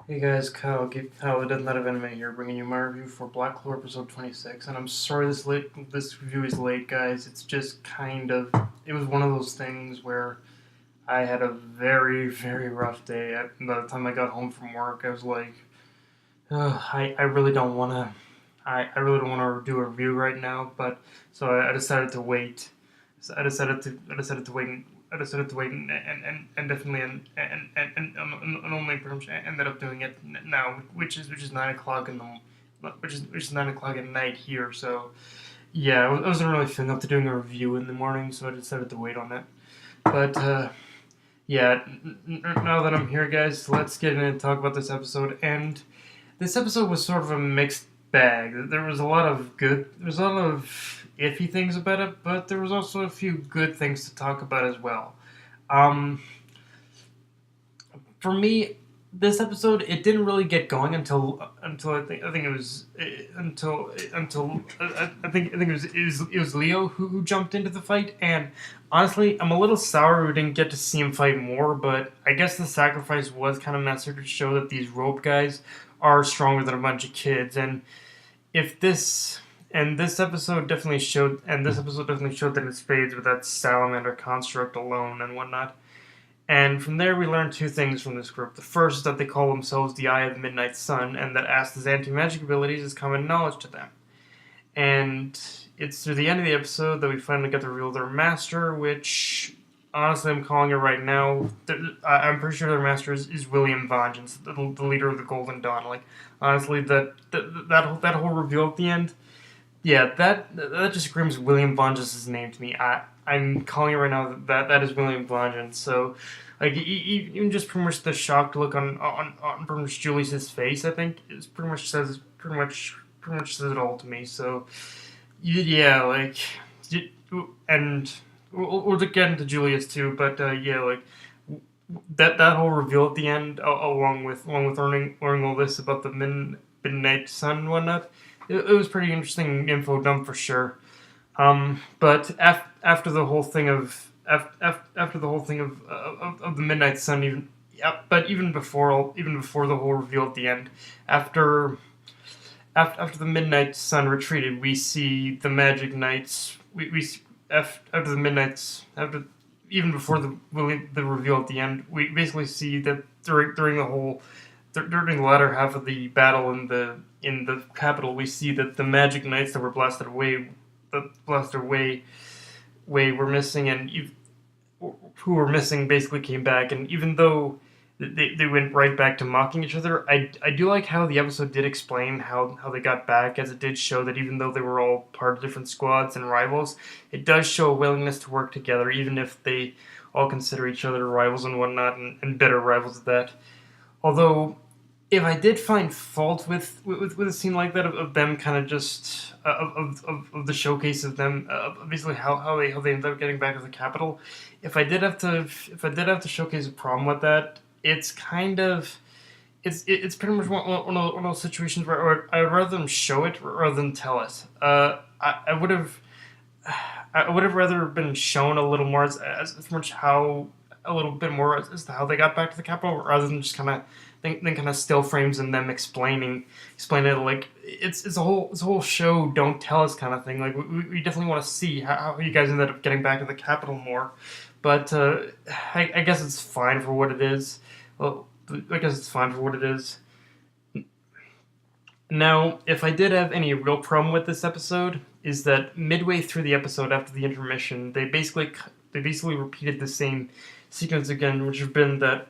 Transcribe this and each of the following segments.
Hey guys, Kyle, the Death Knight of Anime here, bringing you my review for Black Clover episode 26. And I'm sorry this review is late, guys. It's just it was one of those things where I had a very, very rough day. By the time I got home from work, I was like, "Ugh, I really don't want to, I really don't want to do a review right now." But so I decided to wait. So I decided to wait. I decided to wait and definitely and only pretty much ended up doing it now, which is 9 o'clock which is 9 o'clock at night here. So yeah, I wasn't really feeling up to doing a review in the morning, so I decided to wait on it. But yeah, now that I'm here, guys, let's get in and talk about this episode. And this episode was sort of a mixed bag. There's a lot of iffy things about it, but there was also a few good things to talk about as well. Um, for me, this episode it didn't really get going until I think it was until I think it was Leo who jumped into the fight. And honestly, I'm a little sour we didn't get to see him fight more, but I guess the sacrifice was kind of necessary to show that these rope guys are stronger than a bunch of kids. If this this episode definitely showed that in spades with that salamander construct alone and whatnot. And from there, we learn two things from this group. The first is that they call themselves the Eye of the Midnight Sun, and that Asta's anti-magic abilities is common knowledge to them. And it's through the end of the episode that we finally get to reveal their master, which, honestly, I'm calling it right now. I'm pretty sure their master is William Vengeance, the leader of the Golden Dawn. Like, honestly, that whole reveal at the end, yeah, that just screams William Vengeance's name to me. I'm calling it right now that is William Vengeance. So, like, even just pretty much the shocked look on pretty much Julius's face, I think, is pretty much says it all to me. So, yeah, like, and we'll get into Julius too, but yeah, like that whole reveal at the end, along with learning all this about the midnight sun and whatnot, it was pretty interesting info dump for sure. But after the whole thing after the whole thing of the Midnight Sun, even yeah, but even before the whole reveal at the end, after after the Midnight Sun retreated, we see the Magic Knights. After the Midnight's after even before the reveal at the end, we basically see that during the latter half of the battle in the capital, we see that the Magic Knights that were blasted away were missing, and who were missing basically came back. And even though they went right back to mocking each other, I do like how the episode did explain how they got back, as it did show that even though they were all part of different squads and rivals, it does show a willingness to work together, even if they all consider each other rivals and whatnot, and bitter rivals at that. Although, if I did find fault with a scene like that of them kind of just of the showcase of them, basically how they ended up getting back to the capital, if I did have to showcase a problem with that, it's kind of it's pretty much one of those situations where I would rather them show it rather than tell it. I would have rather been shown a little more as much how a little bit more as to how they got back to the capital, rather than just kind of then kind of still frames and them explaining it like it's a whole show don't tell us kind of thing. Like we definitely want to see how you guys ended up getting back to the capital more, but I guess it's fine for what it is. Well, I guess it's fine for what it is. Now, if I did have any real problem with this episode, is that midway through the episode after the intermission, they basically repeated the same sequence again, which have been that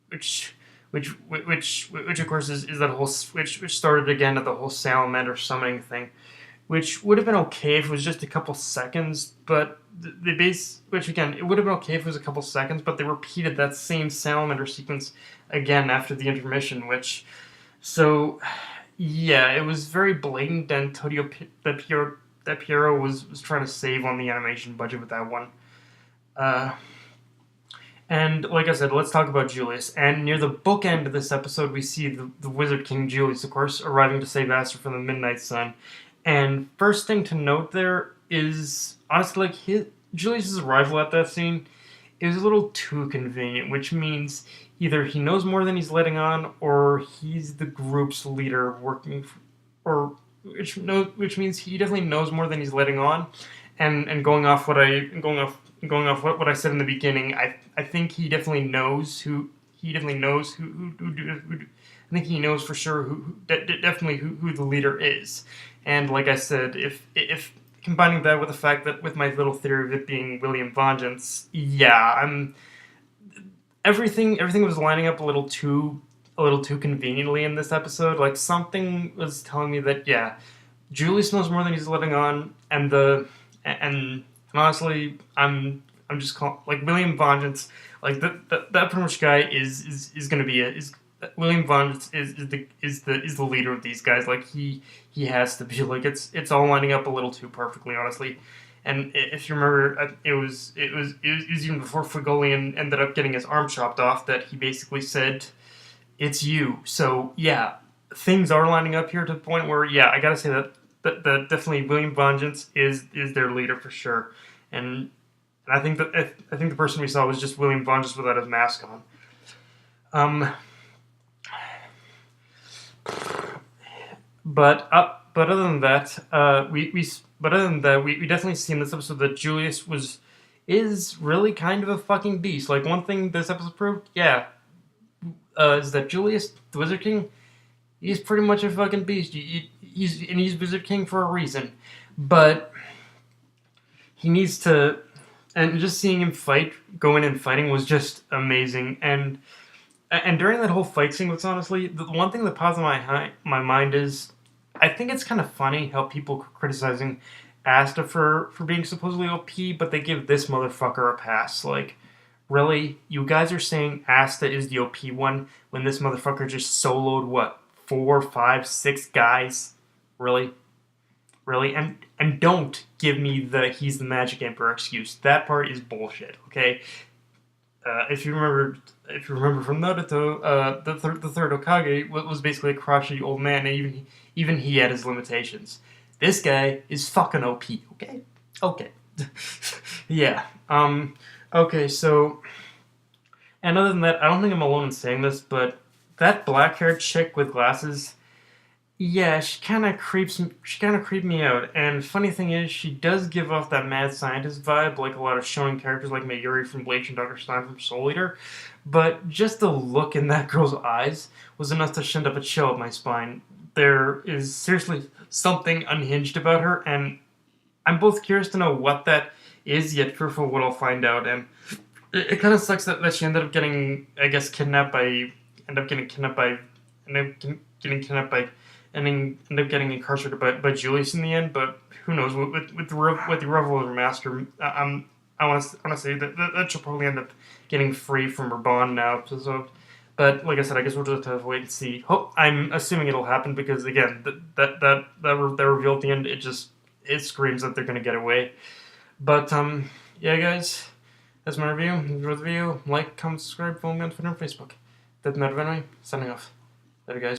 which of course is that whole which started again at the whole salamander summoning thing, which would have been okay if it was just a couple seconds, but which again it would have been okay if it was a couple seconds, but they repeated that same salamander sequence again after the intermission, which so yeah, it was very blatant, and that Piero was trying to save on the animation budget with that one. Uh, And like I said, let's talk about Julius. And near the bookend of this episode, we see the Wizard King Julius, of course, arriving to save Aster from the Midnight Sun. And first thing to note there is, honestly, like Julius's arrival at that scene it was a little too convenient, which means either he knows more than he's letting on, or he's the group's leader working, or which means he definitely knows more than he's letting on. And going off what I said in the beginning, I think he definitely knows I think he knows for sure definitely who the leader is. And like I said, if combining that with the fact that with my little theory of it being William Vengeance, yeah, everything was lining up a little too conveniently in this episode. Like something was telling me that yeah, Julius knows more than he's letting on, and honestly, I'm just like William Vengeance, like that pretty much guy is gonna be is William Vengeance is the leader of these guys. Like he has to be. Like it's all lining up a little too perfectly, honestly. And if you remember, it was even before Fregolian ended up getting his arm chopped off that he basically said, "It's you." So yeah, things are lining up here to the point where yeah, I gotta say that definitely William Vengeance is their leader for sure. And I think I think the person we saw was just William Vengeance without his mask on. Um, but other than that, we definitely see in this episode that Julius is really kind of a fucking beast. Like one thing this episode proved, yeah, is that Julius, the Wizard King, he's pretty much a fucking beast. He's Wizard King for a reason, but he needs to. And just seeing him go in and fighting was just amazing. And during that whole fight sequence, honestly, the one thing that pops in my mind is, I think it's kind of funny how people criticizing Asta for being supposedly OP, but they give this motherfucker a pass. Like, really? You guys are saying Asta is the OP one when this motherfucker just soloed, what, 4, 5, 6 guys? Really? Really? And don't give me the he's the Magic Emperor excuse. That part is bullshit, okay? If you remember from Naruto, the third Hokage was basically a crotchety old man, and even he had his limitations. This guy is fucking OP, okay? Okay. Yeah. Okay, so, and other than that, I don't think I'm alone in saying this, but that black-haired chick with glasses, yeah, she kind of creeped me out. And funny thing is, she does give off that mad scientist vibe, like a lot of shonen characters like Mayuri from Bleach and Dr. Stein from Soul Eater. But just the look in that girl's eyes was enough to send up a chill up my spine. There is seriously something unhinged about her, and I'm both curious to know what that is, yet fearful what I'll find out. And it kind of sucks that she ended up getting, I guess, ended up getting kidnapped by and then end up getting incarcerated by Julius in the end. But who knows? With the Revolver Master, I want to say that she'll probably end up getting free from her bond now. So, but like I said, I guess we'll just have to wait and see. I'm assuming it'll happen because again, that reveal at the end, it screams that they're gonna get away. But yeah, guys, that's my review. If you enjoyed the video, like, comment, subscribe, follow me on Twitter and Facebook. That's Matt Venway, signing off. Later, guys.